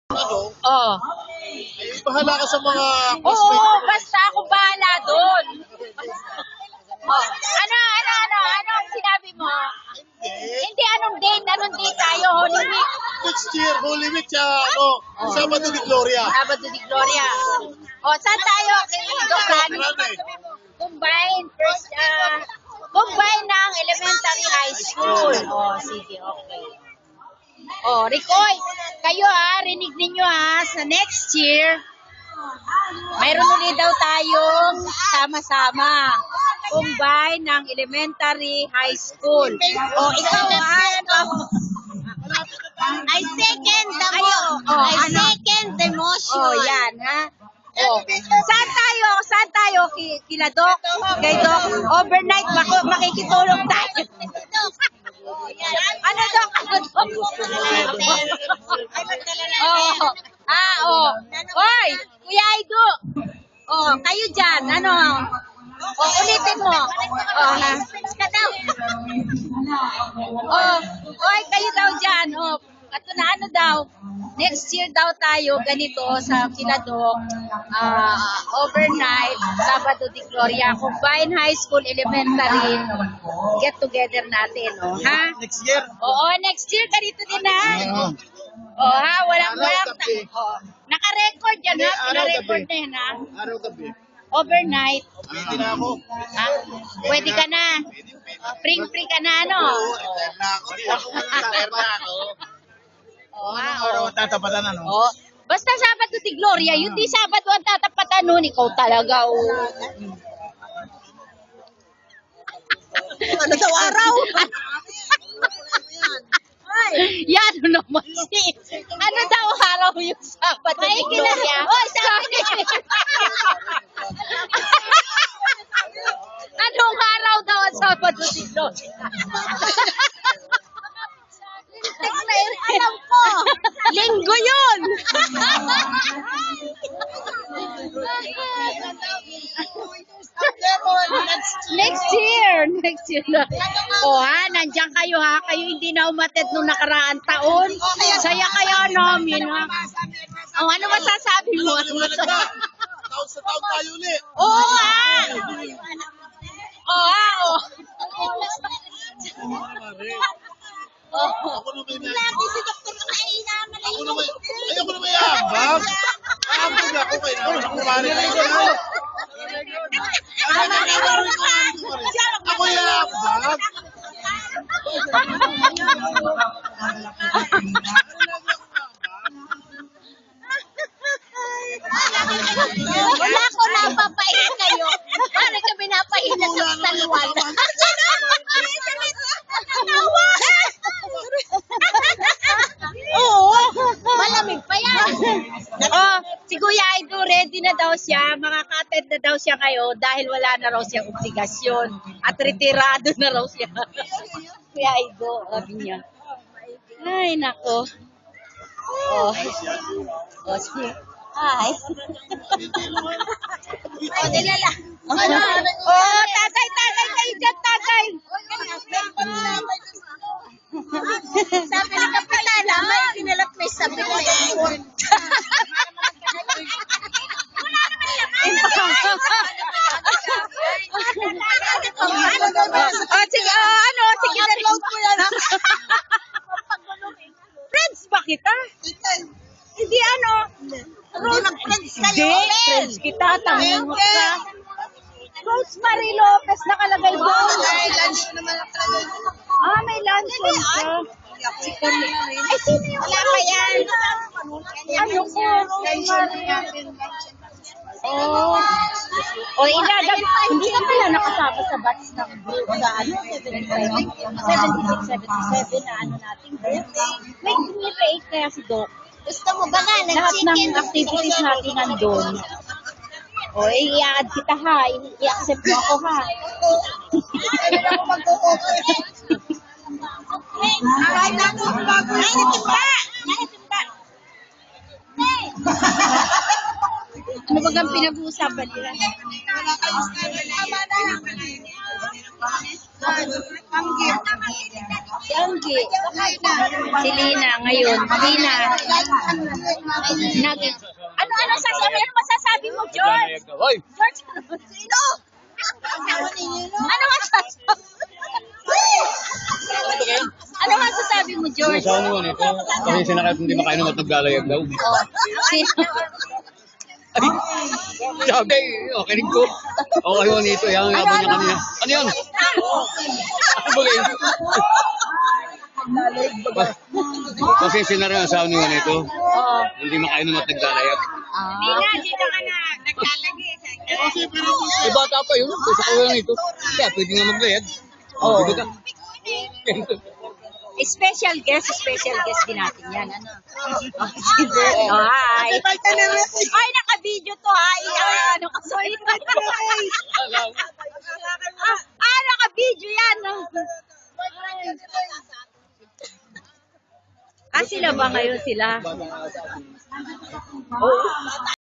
ano, Oh. ay bahala ka sa mga Oo, classmates mo. basta ako bahala doon. Oh. Ano ang sinabi mo? Eh, Hindi, anong date tayo, Holy Week. next year, Holy Week, Sabado de Gloria. Sabado de Gloria. O, saan tayo? Marami. Combine ng elementary high school. O, sige, okay. O, Ricoy, kayo rinig ninyo sa next year, mayroon ulit daw tayong sama-sama. Combine ng elementary high school. O, ikaw I second the second the motion. Oh, yan, ha? Oh. Saan tayo? Kila Doc? Kay Doc? Overnight, makikitulog tayo. Ano, Doc? Oh. Hoy, Kuya Aido. Oh, kayo dyan, ano? Oh, ulitin mo. Oh, ha? Oy, kayo daw dyan. Oh, ato na ano daw. Next year daw tayo ganito sa Kiladok, overnight, Sabado de Gloria, Combine High School Elementary, get together natin, ha? Next year. Oo, next year ganito din, ha? Walang naka-record yan, ha? Pina-record na yan, ha? Araw-gabi. Overnight. Pwede na ako. Ha? Pwede ka na. Free ka na, ano? Retire na ako. Retire na ako. Oo. Tatapatan ano? Oh, basta Sabado de Gloria, yung di Sabado ang tatapatan nun, ikaw talaga, Ano daw araw? Yan naman ano daw araw yung Sabado de Gloria? Anong araw daw ang Sabado de Gloria? Alam ko. Linggo yun. Next year na. Nandiyan kayo kayo hindi na umatid nung nakaraang taon. Saya kaya namin ano masasabi mo? Taon sa taon tayo ulit. Oo Ako na may Lagi si Dr. Nakailaman na yun. Ayoko na may ambag. Ambag ako. Kailangan ako kumari na ito. Ako yung ambag. Wala ko napapahin kayo. Paano ka pinapahin sa salwan? Oo. Malamig pa yan. Si Kuya Aido, ready na daw siya. Makaka-attend na daw siya kayo dahil wala na raw siyang obligasyon. At retirado na raw siya. Kuya Aido, sabi niya. Ay, nako. Sige. Hi. Nilala. Tagay kayo dyan, tagay. Sabi ni Kapitana, may kinalat may sabi ko. Sige, na-load ko yan. Friends ba kita? Hindi Hindi mag-friends kayo. Hindi, friends kita, tamimot ka. Rosemary Lopez nakalagay doon. Lunch naman ako. May lunch ka. Sino yung Wala pa yan. Ano ko, Rosemary? Hindi ka pala nakasama sa batch ng group sa 76-77 na nating group. May rate kaya si Doc. Gusto mo ba nga? Lahat ng activities natin nandun. I-add kita i-accept mo ako Ano ba ang pinag-uusapan nila? Si Anggi. Si Lina ngayon. Lina. Ano masasabi mo, George? Hoy! George, sino? Ano masasabi? Ano masasabi mo, George? Sa ano ito? Kasi sinakit hindi makainom at naglalayag daw. Oh, sino? Ay! Sabi, okay rin ko. Okay mo nito, yung yabang niya kanina. Ano yan? Ano ba kayo? Kasi sinara ang asawa niya nito. Oo. Hindi makainom at naglalayag. Dito ka na. Naglalagay. Eh, bata pa yun. Sa kawalan nito. Kaya pwede nga maglayag. Oo. Di ba ka? Special guest din natin yan. Ano? Oh, hi. Ay, naka-video to ha. Ano ka so naka-video yan. Sila ba ngayon sila?